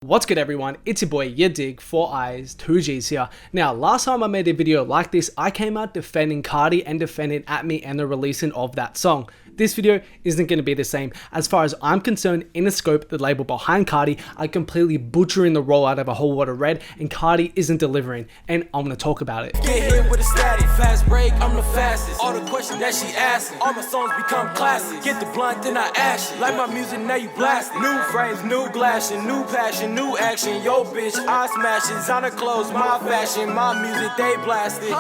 What's good everyone, it's your boy yadiiiigg, 4 eyes, 2 G's here. Now last time I made a video like this, I came out defending Carti and defending At.Me and the releasing of that song. This video isn't going to be the same. As far as I'm concerned, Interscope, the label behind Carti, are completely butchering the rollout of A Whole Lot of Red, and Carti isn't delivering, and I'm going to talk about it. Get hit with a static, fast break, I'm the fastest. All the questions that she asking, all my songs become classics. Get the blunt, then I ash it. Like my music, now you blast it. New frames, new glashing, new passion, new action. Yo bitch, I smash it. Designer clothes, my fashion, my music, they blast it.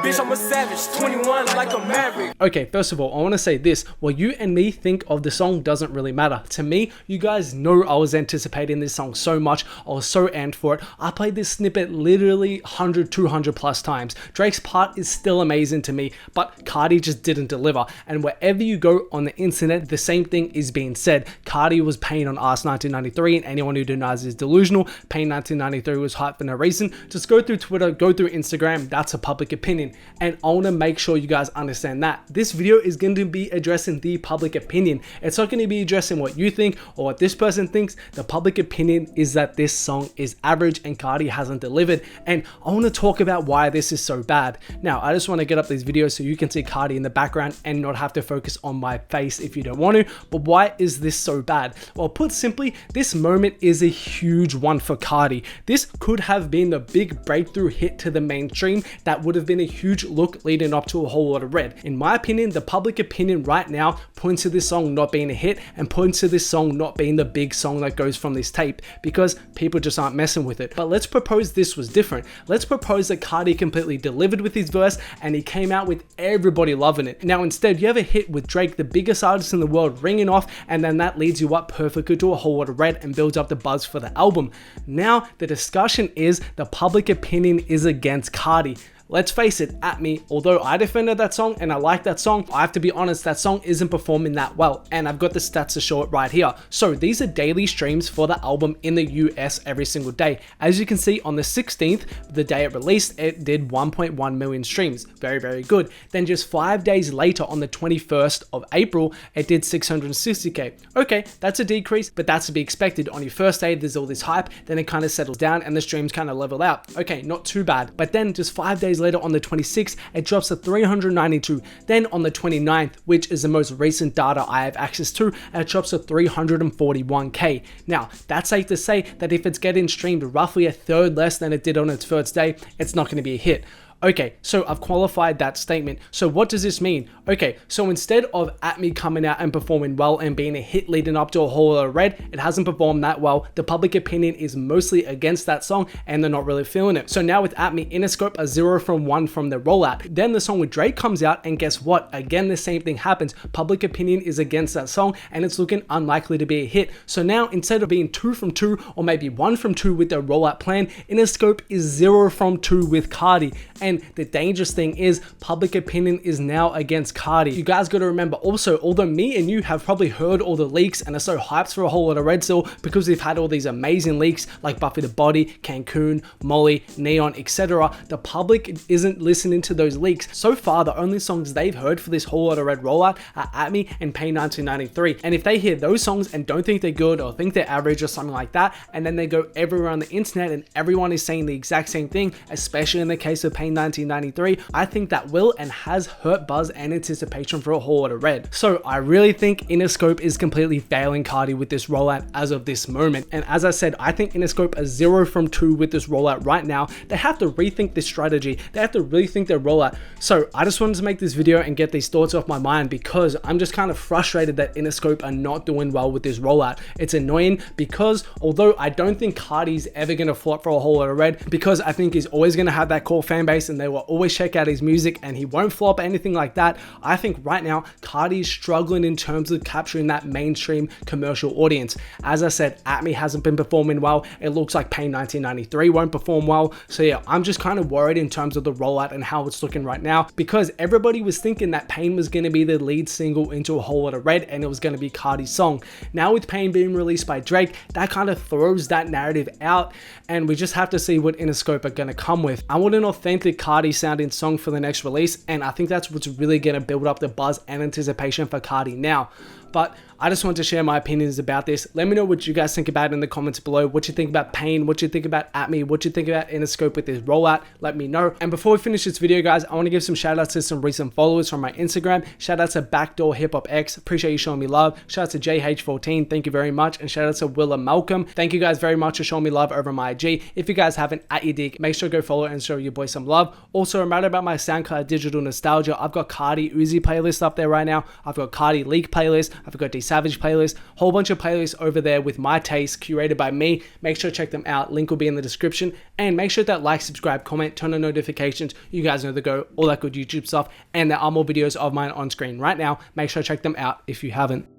Bitch, I'm a savage, 21 like a maverick. Okay, first of all, I want to say this. What you and me think of the song doesn't really matter. To me, you guys know I was anticipating this song so much. I was so amped for it. I played this snippet literally 100, 200 plus times. Drake's part is still amazing to me, but Carti just didn't deliver. And wherever you go on the internet, the same thing is being said. Carti was paying on Ass 1993, and anyone who denies is delusional. Paying 1993 was hype for no reason. Just go through Twitter, go through Instagram. That's a public opinion. And I want to make sure you guys understand that this video is going to be addressing the public opinion. It's not going to be addressing what you think or what this person thinks. The public opinion is that this song is average and Carti hasn't delivered, and I want to talk about why this is so bad. Now I just want to get up these videos so you can see Carti in the background and not have to focus on my face if you don't want to. But why is this so bad? Well, put simply, this moment is a huge one for Carti. This could have been the big breakthrough hit to the mainstream that would have been a huge look leading up to A Whole Lot of Red. In my opinion, the public opinion right now points to this song not being a hit and points to this song not being the big song that goes from this tape because people just aren't messing with it. But let's propose this was different. Let's propose that Carti completely delivered with his verse and he came out with everybody loving it. Now instead, you have a hit with Drake, the biggest artist in the world, ringing off, and then that leads you up perfectly to A Whole Lot of Red and builds up the buzz for the album. Now the discussion is the public opinion is against Carti. Let's face it, At.Me, although I defended that song and I like that song, I have to be honest, that song isn't performing that well, and I've got the stats to show it right here. So these are daily streams for the album in the US every single day. As you can see, on the 16th, the day it released, it did 1.1 million streams. Very, very good. Then just 5 days later, on the 21st of April, it did 660k. Okay, that's a decrease, but that's to be expected. On your first day, there's all this hype, then it kind of settles down and the streams kind of level out. Okay, not too bad. But then just 5 days later, on the 26th, it drops to 392. Then on the 29th, which is the most recent data I have access to, it drops to 341k. Now, that's safe to say that if it's getting streamed roughly a third less than it did on its first day, it's not going to be a hit. Okay, so I've qualified that statement. So what does this mean? Okay, so instead of At.Me coming out and performing well and being a hit leading up to A Whole Lot of Red, it hasn't performed that well. The public opinion is mostly against that song and they're not really feeling it. So now with At.Me, Interscope a 0 from 1 from the rollout. Then the song with Drake comes out and guess what? Again, the same thing happens. Public opinion is against that song and it's looking unlikely to be a hit. So now instead of being 2 from 2 or maybe 1 from 2 with their rollout plan, Interscope is 0 from 2 with Carti. And the dangerous thing is public opinion is now against Carti. You guys got to remember also, although me and you have probably heard all the leaks and are so hyped for A Whole Lot of Red still because we've had all these amazing leaks like Buffy the Body, Cancun, Molly, Neon, etc. The public isn't listening to those leaks. So far, the only songs they've heard for this Whole Lot of Red rollout are At.Me and Pay 1993. And if they hear those songs and don't think they're good or think they're average or something like that, and then they go everywhere on the internet and everyone is saying the exact same thing, especially in the case of Pay 1993, I think that will and has hurt buzz and anticipation for A Whole Lot of Red. So I really think Interscope is completely failing Carti with this rollout as of this moment. And as I said, I think Interscope are 0 from 2 with this rollout right now. They have to rethink this strategy. They have to rethink their rollout. So I just wanted to make this video and get these thoughts off my mind because I'm just kind of frustrated that Interscope are not doing well with this rollout. It's annoying because although I don't think Carti's ever going to flop for A Whole Lot of Red, because I think he's always going to have that core fan base and they will always check out his music and he won't flop anything like that. I think right now Carti is struggling in terms of capturing that mainstream commercial audience. As I said, At.Me hasn't been performing well. It looks like Pain 1993 won't perform well. So yeah, I'm just kind of worried in terms of the rollout and how it's looking right now because everybody was thinking that Pain was going to be the lead single into A Whole Lot of Red and it was going to be Carti's song. Now with Pain being released by Drake, that kind of throws that narrative out and we just have to see what Interscope are going to come with. I want an authentic Carti sounding song for the next release, and I think that's what's really going to build up the buzz and anticipation for Carti now. But I just want to share my opinions about this. Let me know what you guys think about it in the comments below. What you think about Pain, what you think about At Me, what you think about Interscope with this rollout. Let me know. And before we finish this video, guys, I want to give some shout outs to some recent followers from my Instagram. Shout out to Backdoor Hip Hop X. Appreciate you showing me love. Shout out to JH14. Thank you very much. And shout out to Willa Malcolm. Thank you guys very much for showing me love over my IG. If you guys haven't, at yadiiiigg, make sure to go follow and show your boy some love. Also, remember about my SoundCloud Digital Nostalgia. I've got Carti Uzi playlist up there right now. I've got Carti Leak playlist. I've got yadiiiigg playlist. Whole bunch of playlists over there with my taste curated by me. Make sure to check them out. Link will be in the description. And make sure that like, subscribe, comment, turn on notifications. You guys know the go, all that good YouTube stuff. And there are more videos of mine on screen right now. Make sure to check them out if you haven't.